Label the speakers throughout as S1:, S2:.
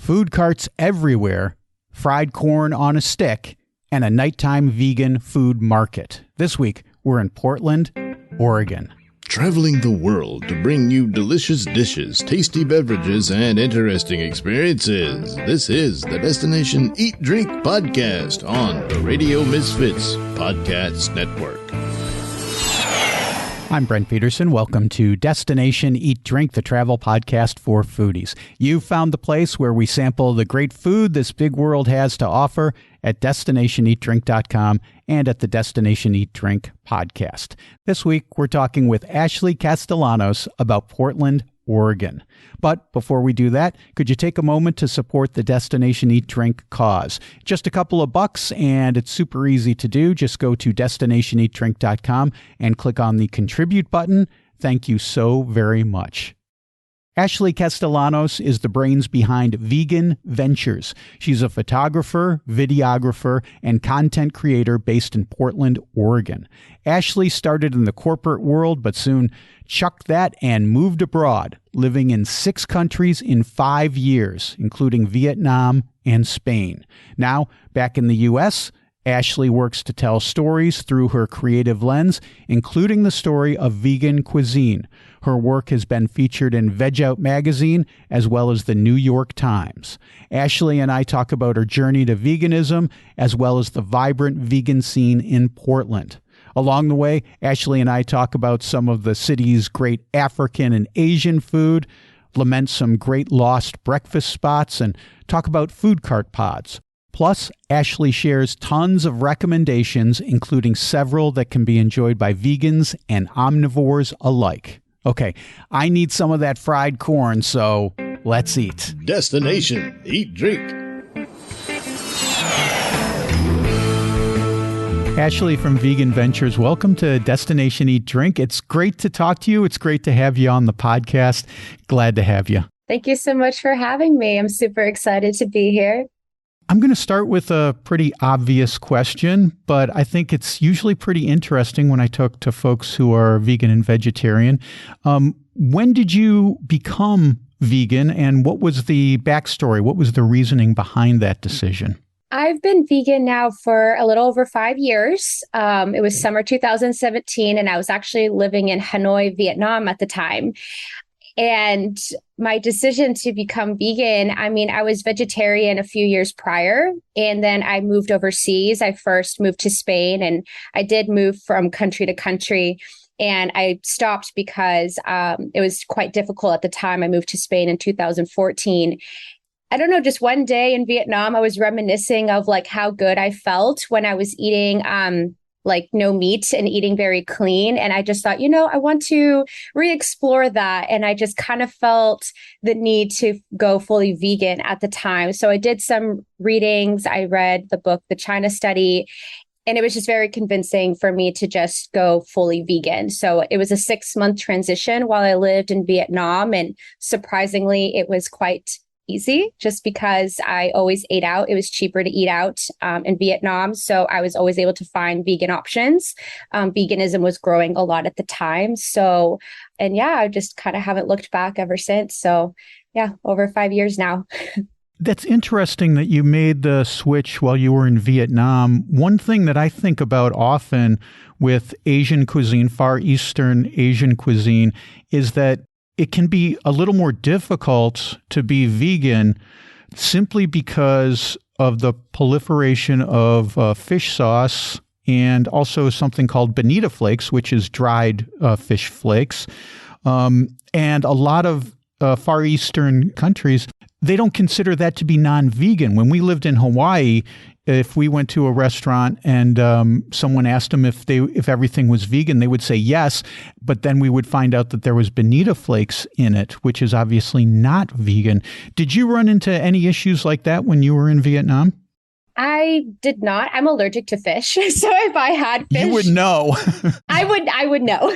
S1: food carts everywhere, fried corn on a stick, and a nighttime vegan food market. This week, we're in Portland, Oregon.
S2: Traveling the world to bring you delicious dishes, tasty beverages, and interesting experiences. This is the Destination Eat Drink Podcast on the Radio Misfits Podcast Network.
S1: I'm Brent Peterson. Welcome to Destination Eat Drink, the travel podcast for foodies. You've found the place where we sample the great food this big world has to offer at destinationeatdrink.com and at the Destination Eat Drink podcast. This week, we're talking with Ashley Castellanos about Portland, Oregon. But before we do that, could you take a moment to support the Destination Eat Drink cause? Just a couple of bucks, and it's super easy to do. Just go to destinationeatdrink.com and click on the contribute button. Thank you so very much. Ashley Castellanos is the brains behind Vegan Ventures. She's a photographer, videographer, and content creator based in Portland, Oregon. Ashley started in the corporate world, but soon chucked that and moved abroad, living in 6 countries in 5 years, including Vietnam and Spain. Now, back in the U.S., Ashley works to tell stories through her creative lens, including the story of vegan cuisine. Her work has been featured in Veg Out magazine as well as the New York Times. Ashley and I talk about her journey to veganism as well as the vibrant vegan scene in Portland. Along the way, Ashley and I talk about some of the city's great African and Asian food, lament some great lost breakfast spots, and talk about food cart pods. Plus, Ashley shares tons of recommendations, including several that can be enjoyed by vegans and omnivores alike. Okay, I need some of that fried corn, so let's eat.
S2: Destination Eat Drink.
S1: Ashley from Vegan Ventures, welcome to Destination Eat Drink. It's great to talk to you. It's great to have you on the podcast. Glad to have you.
S3: Thank you so much for having me. I'm super excited to be here.
S1: I'm going to start with a pretty obvious question, but I think it's usually pretty interesting when I talk to folks who are vegan and vegetarian. When did you become vegan, and what was the backstory? What was the reasoning behind that decision?
S3: I've been vegan now for a little over 5 years. It was summer 2017, and I was actually living in Hanoi, Vietnam at the time. And my decision to become vegan, I was vegetarian a few years prior, and then I moved overseas. I first moved to Spain, and I did move from country to country. And I stopped because it was quite difficult at the time. I moved to Spain in 2014. I don't know, just one day in Vietnam, I was reminiscing of like how good I felt when I was eating no meat and eating very clean. And I just thought, I want to re-explore that. And I just kind of felt the need to go fully vegan at the time. So I did some readings. I read the book, The China Study, and it was just very convincing for me to just go fully vegan. So it was a 6-month transition while I lived in Vietnam. And surprisingly, it was quite easy just because I always ate out. It was cheaper to eat out in Vietnam. So I was always able to find vegan options. Veganism was growing a lot at the time. So, I just kind of haven't looked back ever since. So over 5 years now.
S1: That's interesting that you made the switch while you were in Vietnam. One thing that I think about often with Asian cuisine, Far Eastern Asian cuisine, is that it can be a little more difficult to be vegan simply because of the proliferation of fish sauce and also something called bonita flakes, which is dried fish flakes. And a lot of Far Eastern countries, they don't consider that to be non-vegan. When we lived in Hawaii, if we went to a restaurant and someone asked them if everything was vegan, they would say yes, but then we would find out that there was bonita flakes in it, which is obviously not vegan. Did you run into any issues like that when you were in Vietnam?
S3: I did not. I'm allergic to fish. So if I had fish,
S1: you would know.
S3: I would know.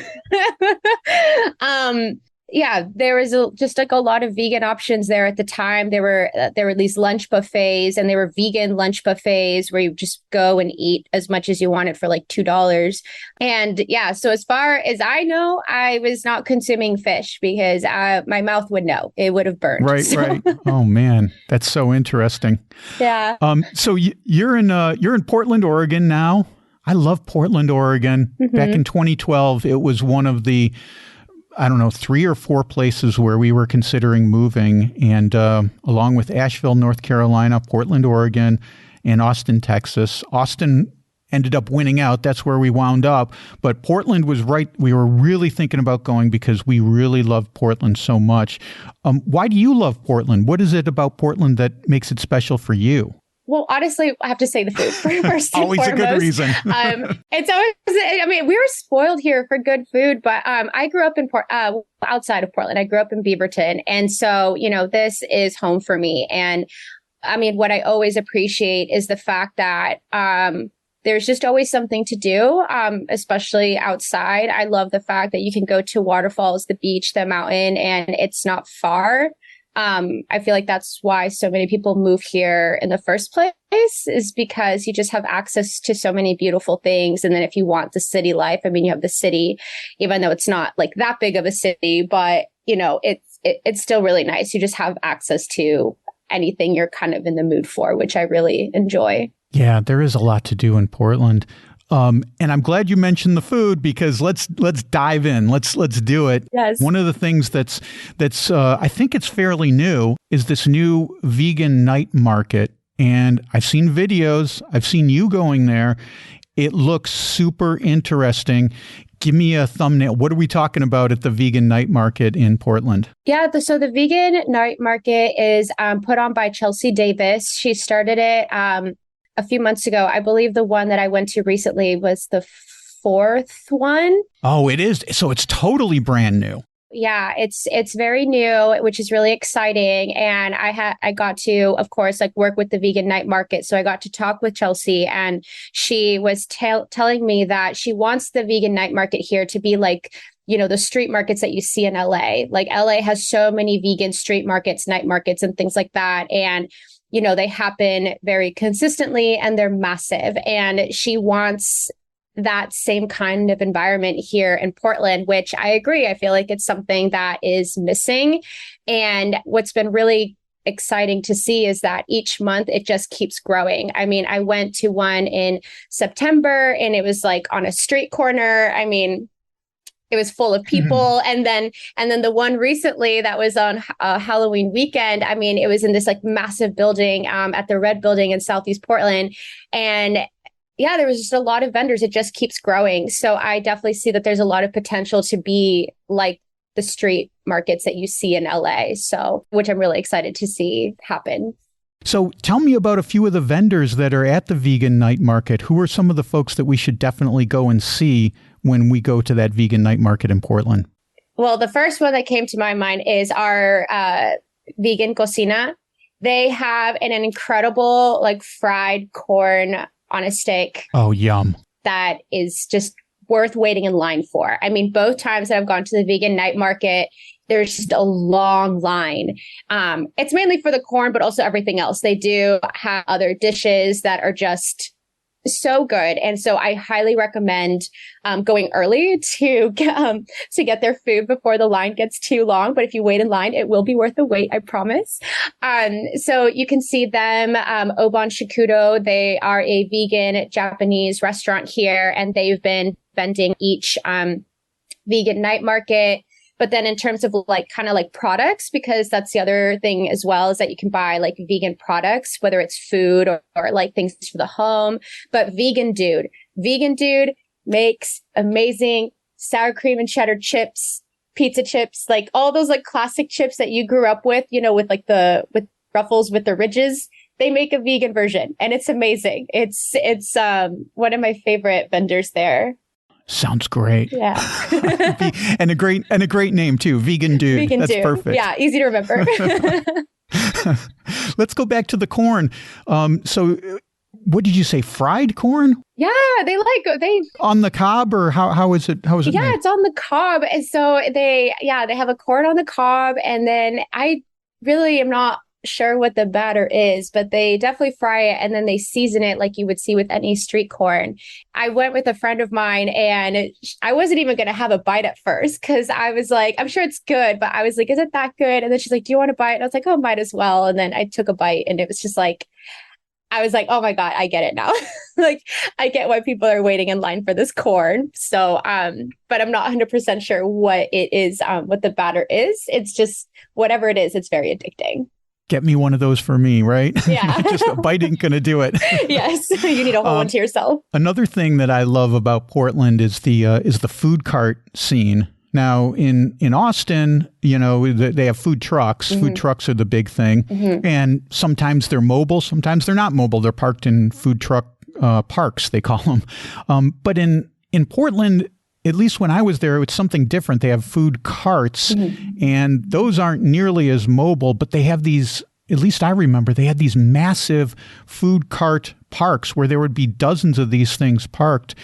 S3: yeah, there was just like a lot of vegan options there at the time. There were these lunch buffets, and they were vegan lunch buffets where you just go and eat as much as you wanted for like $2. And yeah, so as far as I know, I was not consuming fish because my mouth would know, it would have burned.
S1: Right,
S3: so.
S1: right. Oh man, that's so interesting.
S3: Yeah.
S1: So you're in Portland, Oregon now. I love Portland, Oregon.
S3: Mm-hmm.
S1: Back in 2012, it was one of the, I don't know, 3 or 4 places where we were considering moving. And along with Asheville, North Carolina, Portland, Oregon, and Austin, Texas. Austin ended up winning out. That's where we wound up. But Portland was right. We were really thinking about going because we really love Portland so much. Why do you love Portland? What is it about Portland that makes it special for you?
S3: Well, honestly, I have to say the food first.
S1: Always a good reason.
S3: It's always, I mean, we were spoiled here for good food, but I grew up in outside of Portland. I grew up in Beaverton. And so, this is home for me. And I mean, what I always appreciate is the fact that there's just always something to do, especially outside. I love the fact that you can go to waterfalls, the beach, the mountain, and it's not far. I feel like that's why so many people move here in the first place, is because you just have access to so many beautiful things. And then if you want the city life, I mean, you have the city, even though it's not like that big of a city, but it's still really nice. You just have access to anything you're kind of in the mood for, which I really enjoy.
S1: Yeah, there is a lot to do in Portland. And I'm glad you mentioned the food because let's dive in. Let's do it.
S3: Yes.
S1: One of the things that's I think it's fairly new is this new vegan night market. And I've seen videos. I've seen you going there. It looks super interesting. Give me a thumbnail. What are we talking about at the vegan night market in Portland?
S3: Yeah, so the vegan night market is put on by Chelsea Davis. She started it a few months ago. I believe the one that I went to recently was the 4th one.
S1: Oh, it is. So it's totally brand new.
S3: Yeah, it's very new, which is really exciting. And I got to, of course, like work with the vegan night market. So I got to talk with Chelsea, and she was telling me that she wants the vegan night market here to be like, the street markets that you see in LA. Like LA has so many vegan street markets, night markets, and things like that. And they happen very consistently and they're massive. And she wants that same kind of environment here in Portland, which I agree. I feel like it's something that is missing. And what's been really exciting to see is that each month it just keeps growing. I mean, I went to one in September and it was like on a street corner. I mean, it was full of people. And then the one recently that was on Halloween weekend, I mean, it was in this like massive building at the Red Building in Southeast Portland. And yeah, there was just a lot of vendors. It just keeps growing. So I definitely see that there's a lot of potential to be like the street markets that you see in LA. So, which I'm really excited to see happen.
S1: So tell me about a few of the vendors that are at the vegan night market. Who are some of the folks that we should definitely go and see when we go to that vegan night market in Portland?
S3: Well, the first one that came to my mind is our vegan cocina. They have an incredible like fried corn on a stick.
S1: Oh, yum.
S3: That is just worth waiting in line for. I mean, both times that I've gone to the vegan night market, there's just a long line. It's mainly for the corn, but also everything else. They do have other dishes that are just so good. And so I highly recommend going early to get their food before the line gets too long. But if you wait in line, it will be worth the wait, I promise. So you can see them, Obon Shikudo. They are a vegan Japanese restaurant here, and they've been vending each vegan night market. But then in terms of like kind of like products, because that's the other thing as well, is that you can buy like vegan products, whether it's food or like things for the home. But Vegan Dude makes amazing sour cream and cheddar chips, pizza chips, like all those like classic chips that you grew up with, with like with Ruffles with the ridges. They make a vegan version and it's amazing. It's one of my favorite vendors there.
S1: Sounds great.
S3: Yeah.
S1: and a great name too. Vegan Dude.
S3: Vegan
S1: That's
S3: Dude.
S1: perfect.
S3: Yeah, easy to remember.
S1: Let's go back to the corn. So what did you say? Fried corn?
S3: Yeah, they
S1: on the cob, or how is it? How is it?
S3: Yeah,
S1: made?
S3: it's on the cob. And so they have a corn on the cob. And then I really am not sure what the batter is, but they definitely fry it and then they season it like you would see with any street corn. I went with a friend of mine and I wasn't even going to have a bite at first because I was like, I'm sure it's good, but I was like, is it that good? And then she's like, do you want a bite? And I was like, oh, might as well. And then I took a bite and it was just like, I was like, oh my God, I get it now. Like, I get why people are waiting in line for this corn. So, but I'm not 100% sure what it is, what the batter is. It's just whatever it is, it's very addicting.
S1: Get me one of those for me, right?
S3: Yeah.
S1: Just a bite ain't going to do it.
S3: Yes. You need a whole one to yourself.
S1: Another thing that I love about Portland is the food cart scene. Now, in Austin, they have food trucks. Mm-hmm. Food trucks are the big thing. Mm-hmm. And sometimes they're mobile. Sometimes they're not mobile. They're parked in food truck parks, they call them. But in Portland, at least when I was there, it's something different. They have food carts, mm-hmm. and those aren't nearly as mobile, but they have these, at least I remember, they had these massive food cart parks where there would be dozens of these things parked.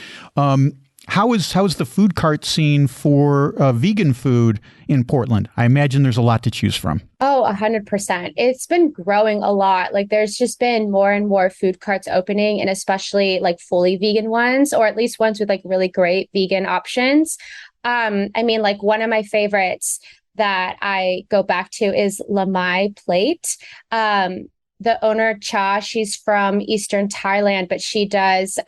S1: How is the food cart scene for vegan food in Portland? I imagine there's a lot to choose from.
S3: Oh, 100%. It's been growing a lot. Like there's just been more and more food carts opening, and especially like fully vegan ones, or at least ones with like really great vegan options. I mean, like one of my favorites that I go back to is La Mai Plate. The owner, Cha, she's from Eastern Thailand, but she does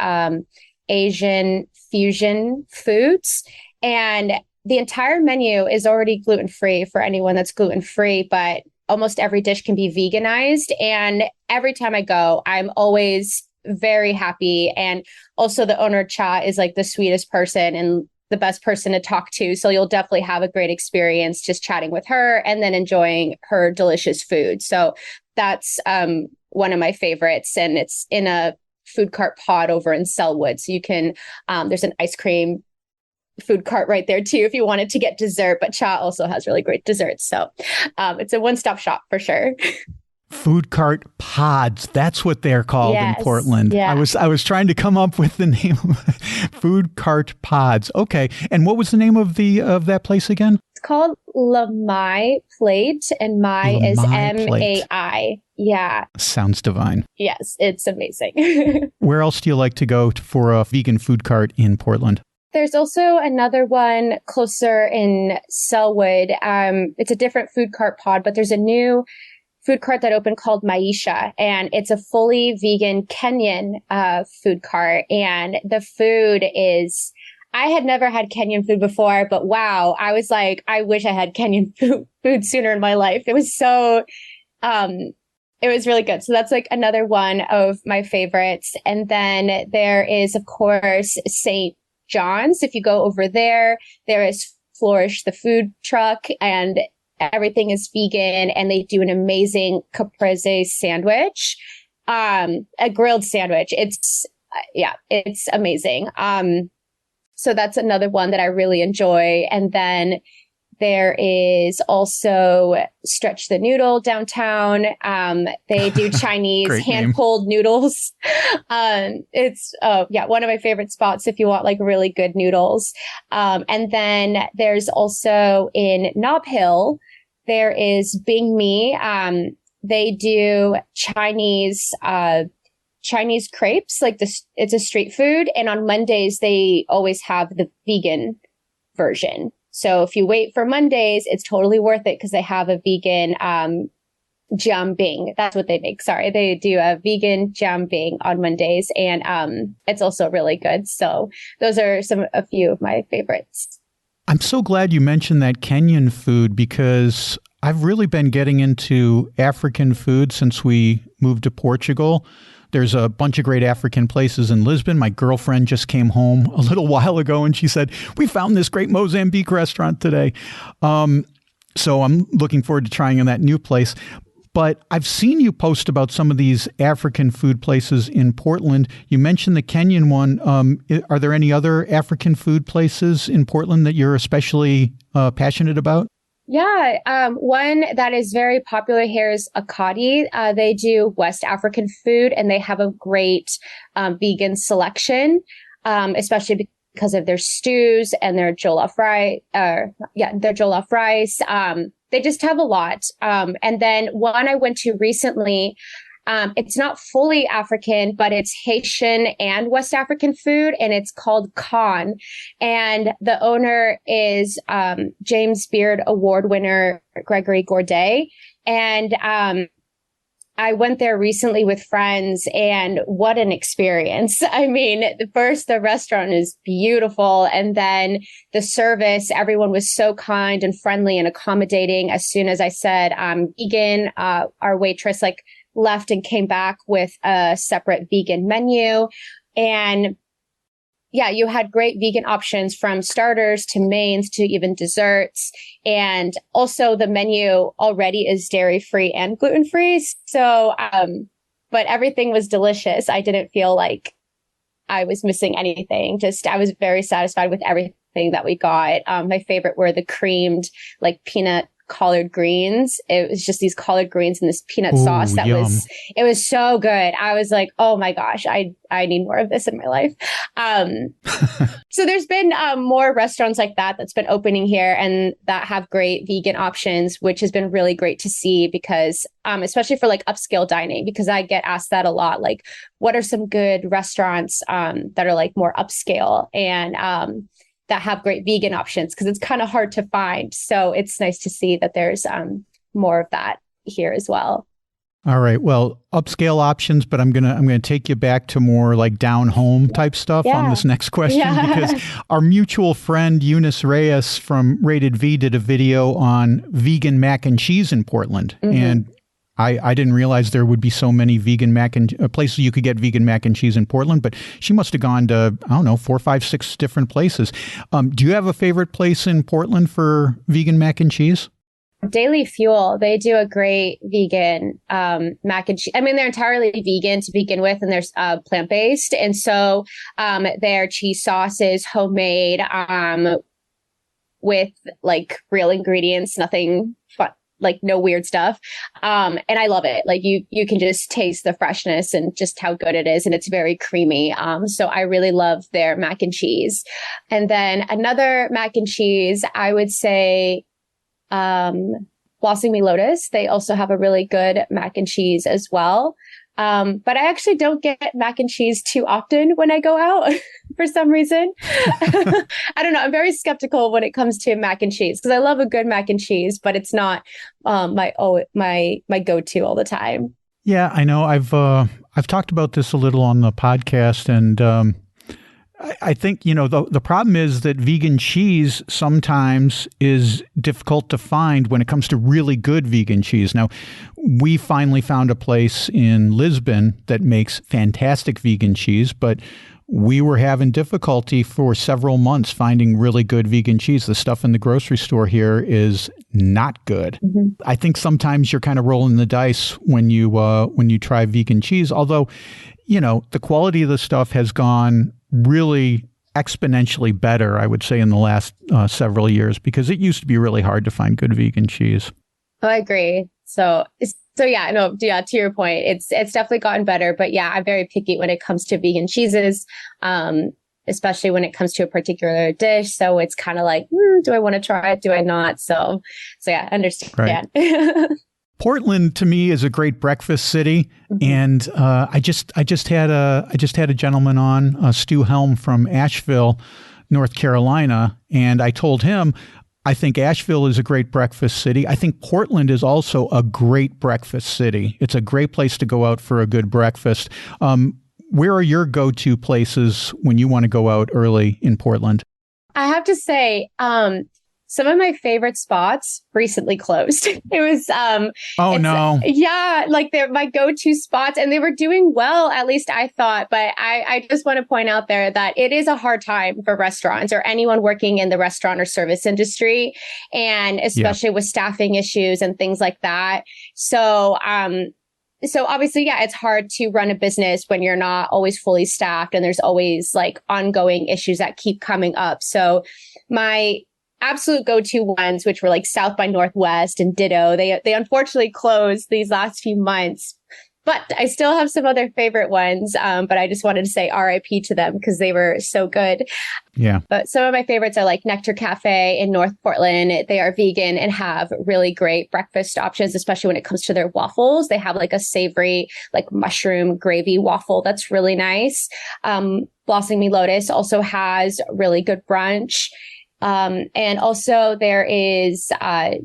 S3: Asian fusion foods, and the entire menu is already gluten-free for anyone that's gluten-free, but almost every dish can be veganized. And every time I go, I'm always very happy. And also the owner, Cha, is like the sweetest person and the best person to talk to. So you'll definitely have a great experience just chatting with her and then enjoying her delicious food. So that's one of my favorites. And it's in a food cart pod over in Selwood. So you can, there's an ice cream food cart right there too, if you wanted to get dessert, but Cha also has really great desserts. So it's a one-stop shop for sure.
S1: Food cart pods. That's what they're called in Portland.
S3: Yeah.
S1: I was trying to come up with the name of food cart pods. Okay. And what was the name of that place again?
S3: It's called La Mai Plate, and Mai is M-A-I. Yeah.
S1: Sounds divine.
S3: Yes, it's amazing.
S1: Where else do you like to go for a vegan food cart in Portland?
S3: There's also another one closer in Selwood. It's a different food cart pod, but there's a new food cart that opened called Maisha, and it's a fully vegan Kenyan food cart. And the food is, I had never had Kenyan food before, but wow, I was like, I wish I had Kenyan food sooner in my life. It was so, it was really good. So that's like another one of my favorites. And then there is, of course, St. John's. If you go over there, there is Flourish the food truck, and everything is vegan, and they do an amazing caprese sandwich, a grilled sandwich. It's amazing. So that's another one that I really enjoy. And then there is also Stretch the Noodle downtown. They do Chinese hand-pulled noodles. It's one of my favorite spots if you want like really good noodles. And then there's also in Nob Hill, there is Bing Mi. They do Chinese crepes, like this. It's a street food, and on Mondays they always have the vegan version. So if you wait for Mondays, it's totally worth it because they have a vegan jiambing. That's what they make. Sorry, they do a vegan jiambing on Mondays, and it's also really good. So those are a few of my favorites.
S1: I'm so glad you mentioned that Kenyan food because I've really been getting into African food since we moved to Portugal. There's a bunch of great African places in Lisbon. My girlfriend just came home a little while ago and she said, we found this great Mozambique restaurant today. So I'm looking forward to trying in that new place. But I've seen you post about some of these African food places in Portland. You mentioned the Kenyan one. Are there any other African food places in Portland that you're especially passionate about?
S3: Yeah, one that is very popular here is Akadi. They do West African food, and they have a great vegan selection, especially because of their stews and their jollof rice. Their jollof rice. They just have a lot. And then one I went to recently. It's not fully African, but it's Haitian and West African food, and it's called Khan. And the owner is James Beard Award winner Gregory Gourdet. And I went there recently with friends, and what an experience. I mean, first, the restaurant is beautiful, and then the service, everyone was so kind and friendly and accommodating. As soon as I said, I'm vegan, our waitress left and came back with a separate vegan menu. And yeah, you had great vegan options from starters to mains to even desserts. And also the menu already is dairy free and gluten free. So, but everything was delicious. I didn't feel like I was missing anything. I was very satisfied with everything that we got. My favorite were the creamed peanut collard greens. It was just these collard greens and this peanut sauce that
S1: yum.
S3: It was so good. I was like, oh my gosh, I need more of this in my life. So there's been more restaurants like that's been opening here and that have great vegan options, which has been really great to see because especially for upscale dining, because I get asked that a lot, what are some good restaurants that are more upscale and that have great vegan options, because it's kind of hard to find. So it's nice to see that there's more of that here as well.
S1: All right. Well, upscale options, but I'm gonna take you back to more down home type stuff on this next question because our mutual friend Eunice Reyes from Rated V did a video on vegan mac and cheese in Portland, and I didn't realize there would be so many vegan places you could get vegan mac and cheese in Portland, but she must have gone to, 4, 5, 6 different places. Do you have a favorite place in Portland for vegan mac and cheese?
S3: Daily Fuel. They do a great vegan mac and cheese. I mean, they're entirely vegan to begin with, and they're plant-based. And so their cheese sauce is homemade with real ingredients, nothing fun. No weird stuff. And I love it. You can just taste the freshness and just how good it is. And it's very creamy. So I really love their mac and cheese. And then another mac and cheese, I would say, Blossoming Lotus. They also have a really good mac and cheese as well. But I actually don't get mac and cheese too often when I go out for some reason. I don't know. I'm very skeptical when it comes to mac and cheese because I love a good mac and cheese, but it's not my go-to all the time.
S1: Yeah, I know. I've talked about this a little on the podcast, and I think, the problem is that vegan cheese sometimes is difficult to find when it comes to really good vegan cheese. Now, we finally found a place in Lisbon that makes fantastic vegan cheese, but we were having difficulty for several months finding really good vegan cheese. The stuff in the grocery store here is not good. I think sometimes you're kind of rolling the dice when you try vegan cheese, although, the quality of the stuff has gone really exponentially better, I would say, in the last several years, because it used to be really hard to find good vegan cheese.
S3: Oh, I agree. So yeah, no, yeah, to your point, it's definitely gotten better, but yeah, I'm very picky when it comes to vegan cheeses, especially when it comes to a particular dish. So it's kind of do I want to try it? Do I not? So yeah, I understand.
S1: Right. Portland to me is a great breakfast city, and I just had a gentleman on, Stu Helm from Asheville, North Carolina, and I told him I think Asheville is a great breakfast city. I think Portland is also a great breakfast city. It's a great place to go out for a good breakfast. Where are your go-to places when you want to go out early in Portland?
S3: I have to say, some of my favorite spots recently closed. It was, they're my go-to spots, and they were doing well, at least I thought. But I just want to point out there that it is a hard time for restaurants or anyone working in the restaurant or service industry, and especially with staffing issues and things like that. So obviously, yeah, it's hard to run a business when you're not always fully staffed and there's always ongoing issues that keep coming up. So absolute go-to ones, which were like South by Northwest and Ditto. They unfortunately closed these last few months, but I still have some other favorite ones. But I just wanted to say RIP to them because they were so good.
S1: Yeah.
S3: But some of my favorites are like Nectar Cafe in North Portland. They are vegan and have really great breakfast options, especially when it comes to their waffles. They have like a savory, like mushroom gravy waffle that's really nice. Blossom Me Lotus also has really good brunch. And also there is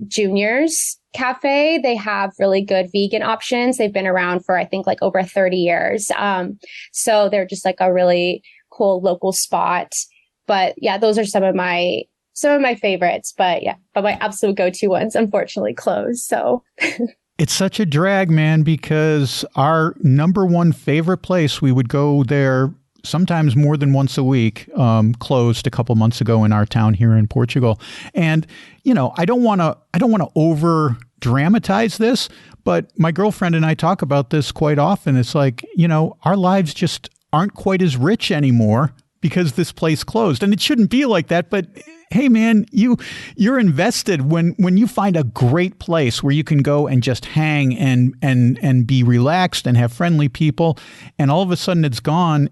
S3: Junior's Cafe. They have really good vegan options. They've been around for, I think, like over 30 years. So they're just like a really cool local spot. But yeah, those are some of my favorites. But my absolute go-to ones unfortunately closed. So
S1: it's such a drag, man, because our number one favorite place, we would go there sometimes more than once a week, closed a couple months ago in our town here in Portugal. And, I don't want to over dramatize this, but my girlfriend and I talk about this quite often. It's like, our lives just aren't quite as rich anymore because this place closed. And it shouldn't be like that, but hey man, you're invested when you find a great place where you can go and just hang and be relaxed and have friendly people, and all of a sudden it's gone.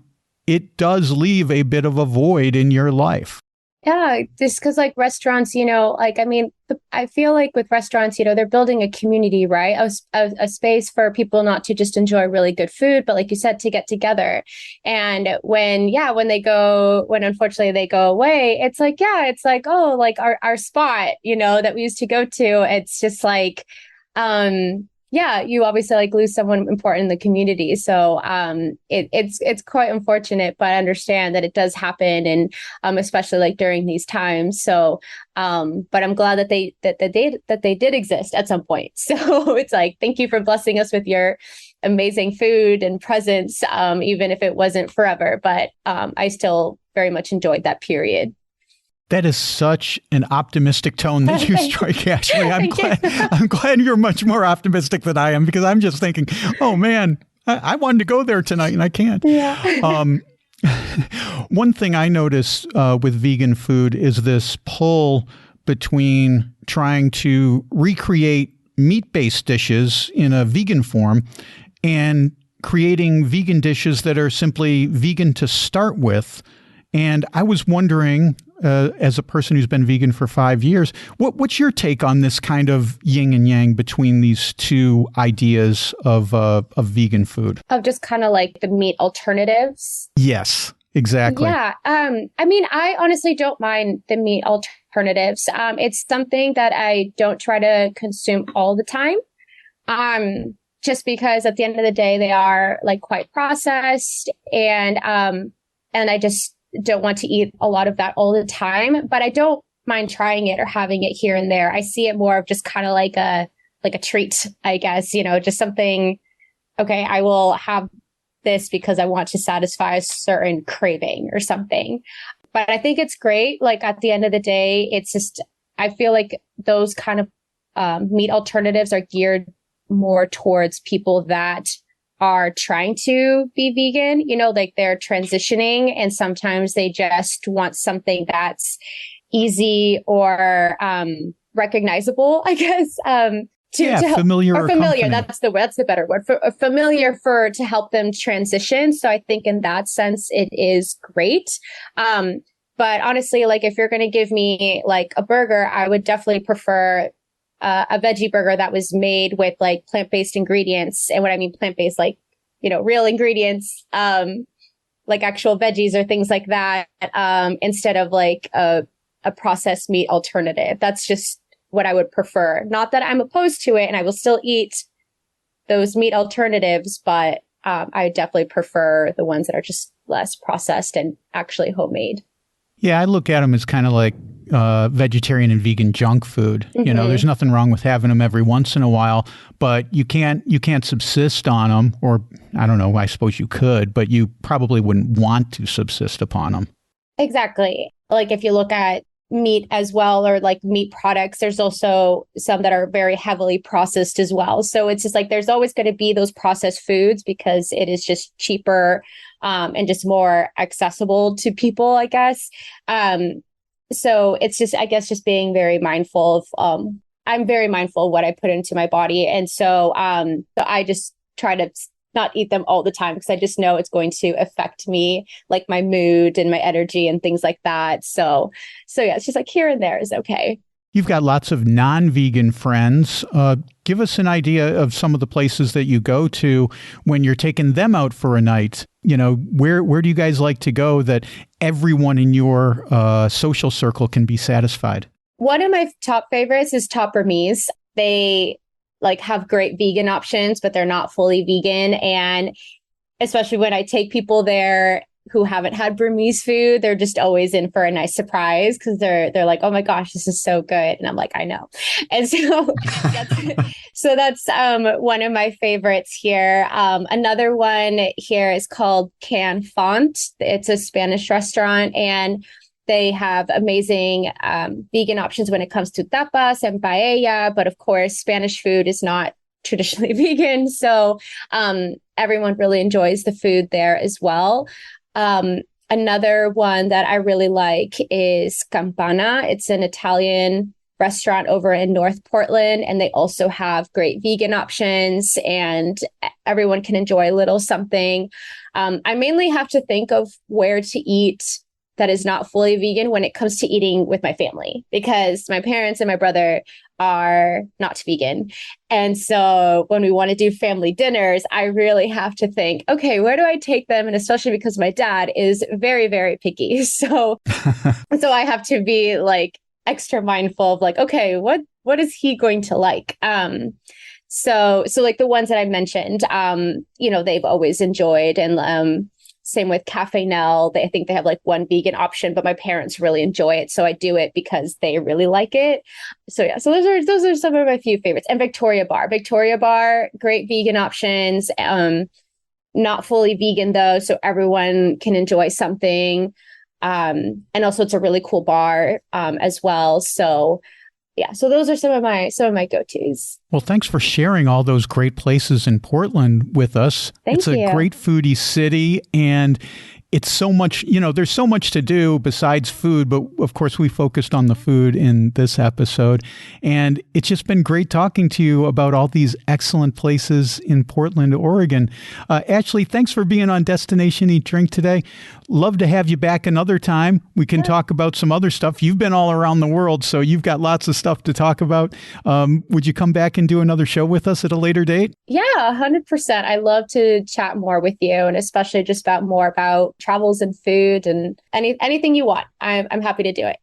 S1: It does leave a bit of a void in your life.
S3: Yeah, just because like restaurants, I feel like with restaurants, they're building a community, right? A space for people not to just enjoy really good food, but like you said, to get together. And when unfortunately they go away, it's like, oh, like our spot, that we used to go to. It's just like, you obviously like lose someone important in the community. So it's quite unfortunate, but I understand that it does happen, and especially like during these times. So but I'm glad that they did exist at some point. So it's like, thank you for blessing us with your amazing food and presence, even if it wasn't forever. But I still very much enjoyed that period.
S1: That is such an optimistic tone that you strike, Ashley. I'm glad you're much more optimistic than I am, because I'm just thinking, oh man, I wanted to go there tonight and I can't.
S3: Yeah.
S1: One thing I notice with vegan food is this pull between trying to recreate meat-based dishes in a vegan form and creating vegan dishes that are simply vegan to start with. And I was wondering, as a person who's been vegan for 5 years, what's your take on this kind of yin and yang between these two ideas of vegan food?
S3: Of just kind of like the meat alternatives.
S1: Yes, exactly.
S3: Yeah. I honestly don't mind the meat alternatives. It's something that I don't try to consume all the time. Just because at the end of the day, they are like quite processed, and I just don't want to eat a lot of that all the time, but I don't mind trying it or having it here and there. I see it more of just kind of like a treat, I guess, just something, okay, I will have this because I want to satisfy a certain craving or something. But I think it's great. Like at the end of the day, it's just, I feel like those kind of meat alternatives are geared more towards people that are trying to be vegan, like they're transitioning, and sometimes they just want something that's easy or recognizable, I guess.
S1: Familiar
S3: or familiar. That's the better word, for familiar, to help them transition. So I think in that sense, it is great. But honestly, like if you're going to give me like a burger, I would definitely prefer a veggie burger that was made with like plant-based ingredients. And what I mean plant-based, like, real ingredients, like actual veggies or things like that, instead of like a processed meat alternative. That's just what I would prefer. Not that I'm opposed to it, and I will still eat those meat alternatives, but I definitely prefer the ones that are just less processed and actually homemade.
S1: Yeah, I look at them as kind of like vegetarian and vegan junk food.
S3: Mm-hmm.
S1: There's nothing wrong with having them every once in a while, but you can't subsist on them, or I don't know, I suppose you could, but you probably wouldn't want to subsist upon them.
S3: Exactly. Like if you look at meat as well, or like meat products, there's also some that are very heavily processed as well. So it's just like there's always going to be those processed foods because it is just cheaper and just more accessible to people, I guess. So it's just, I guess, just being very mindful of, I'm very mindful of what I put into my body. And so I just try to not eat them all the time because I just know it's going to affect me, like my mood and my energy and things like that. So yeah, it's just like here and there is okay.
S1: You've got lots of non-vegan friends. Give us an idea of some of the places that you go to when you're taking them out for a night. You know, where do you guys like to go that everyone in your social circle can be satisfied?
S3: One of my top favorites is Top Burmese. They like have great vegan options, but they're not fully vegan. And especially when I take people there who haven't had Burmese food, they're just always in for a nice surprise because they're like, oh my gosh, this is so good. And I'm like, I know. And so that's one of my favorites here. Another one here is called Can Font. It's a Spanish restaurant, and they have amazing vegan options when it comes to tapas and paella. But of course, Spanish food is not traditionally vegan. So everyone really enjoys the food there as well. Another one that I really like is Campana. It's an Italian restaurant over in North Portland, and they also have great vegan options, and everyone can enjoy a little something. I mainly have to think of where to eat that is not fully vegan when it comes to eating with my family, because my parents and my brother are not vegan. And so when we want to do family dinners, I really have to think, okay, where do I take them? And especially because my dad is very, very picky. So I have to be like extra mindful of like, okay, what is he going to like? So like the ones that I mentioned, they've always enjoyed, and same with Cafe Nell. I think they have like one vegan option, but my parents really enjoy it. So I do it because they really like it. So yeah, so those are some of my few favorites. And Victoria Bar, great vegan options. Not fully vegan though, so everyone can enjoy something. And also it's a really cool bar as well. So yeah, so those are some of my go-tos.
S1: Well, thanks for sharing all those great places in Portland with us.
S3: It's
S1: a great foodie city, and it's so much, there's so much to do besides food, but of course we focused on the food in this episode. And it's just been great talking to you about all these excellent places in Portland, Oregon. Ashley, thanks for being on Destination Eat Drink today. Love to have you back another time. We can talk about some other stuff. You've been all around the world, so you've got lots of stuff to talk about. Would you come back and do another show with us at a later date?
S3: Yeah, 100%. I love to chat more with you, and especially just more about travels and food and anything you want. I'm happy to do it.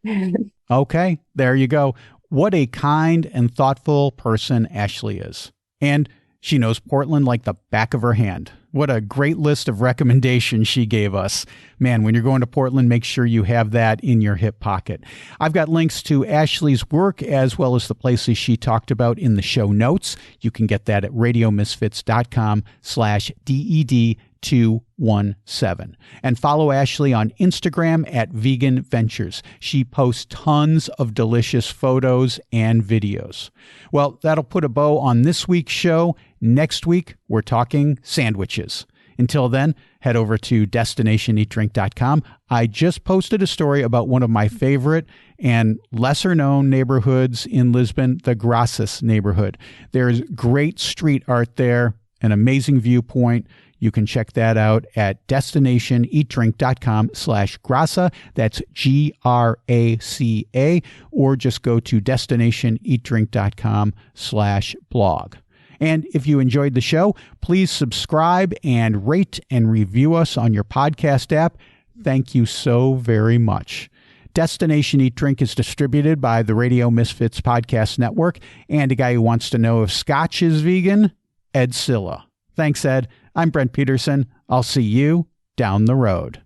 S1: Okay, there you go. What a kind and thoughtful person Ashley is. And she knows Portland like the back of her hand. What a great list of recommendations she gave us. Man, when you're going to Portland, make sure you have that in your hip pocket. I've got links to Ashley's work as well as the places she talked about in the show notes. You can get that at radiomisfits.com/DED217. And follow Ashley on Instagram at Vegan Ventures. She posts tons of delicious photos and videos. Well, that'll put a bow on this week's show. Next week, we're talking sandwiches. Until then, head over to destinationeatdrink.com. I just posted a story about one of my favorite and lesser-known neighborhoods in Lisbon, the Graças neighborhood. There's great street art there, an amazing viewpoint. You can check that out at destinationeatdrink.com/Graça. That's GRACA, or just go to destinationeatdrink.com/blog. And if you enjoyed the show, please subscribe and rate and review us on your podcast app. Thank you so very much. Destination Eat Drink is distributed by the Radio Misfits Podcast Network, and a guy who wants to know if Scotch is vegan, Ed Silla. Thanks, Ed. I'm Brent Peterson. I'll see you down the road.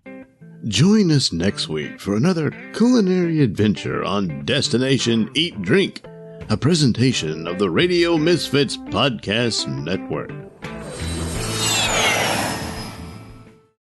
S2: Join us next week for another culinary adventure on Destination Eat Drink, a presentation of the Radio Misfits Podcast Network.